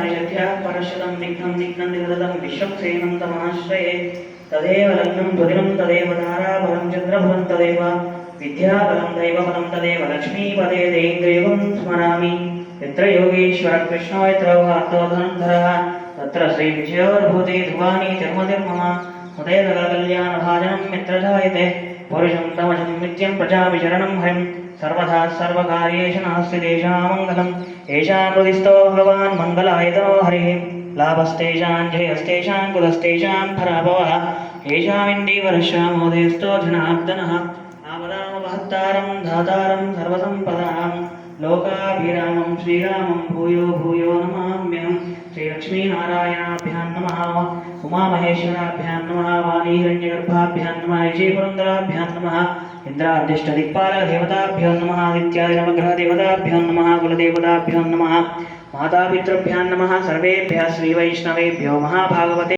परिषद्या परशुतं निघ्नं निघ्नं विश्वक्सेनं तमाश्रये तदेव लग्नं द्वदिनं तदेव ताराबलं चन्द्रबलं तदेव विद्याबलं दैवबलं तदेव लक्ष्मीपदे देन्द्रियुगं स्मरामि यत्र योगीश्वरः कृष्णो यत्र वार्तोधनधरः तत्र श्रीविजयोर्भूते ध्रुवाणि जन्मदिर्मम उदयकलकल्याणभाजनं यत्र जायते पुरुषं तमजं नित्यं प्रजाविचरणं हरिं सर्वथा सर्वकार्येषु नास्ति तेषां मङ्गलम् येषां हृदिस्थो भगवान् मङ्गलायतो हरिः लाभस्तेषां जयस्तेषां कुलस्तेषां पराभवः येषामिन्दीवरश्यामोदयस्थो जनार्दनः आपदामपहत्तारं धातारं सर्वसम्पदां लोकाभिरामं श्रीरामं भूयो भूयो नमाम्यहं श्रीलक्ष्मीनारायणाभ्यां नमः उमामहेश्वराभ्यां नमः वाणीहिरण्यगर्भाभ्यां नमः विजयपुरन्दराभ्यां नमः इन्द्राद्यष्टदिक्पालकदेवताभ्यो नमः आदित्यादिनवग्रहदेवताभ्यो नमः कुलदेवताभ्यो नमः मातापितृभ्यां नमः सर्वेभ्यः श्रीवैष्णवेभ्यो महाभागवते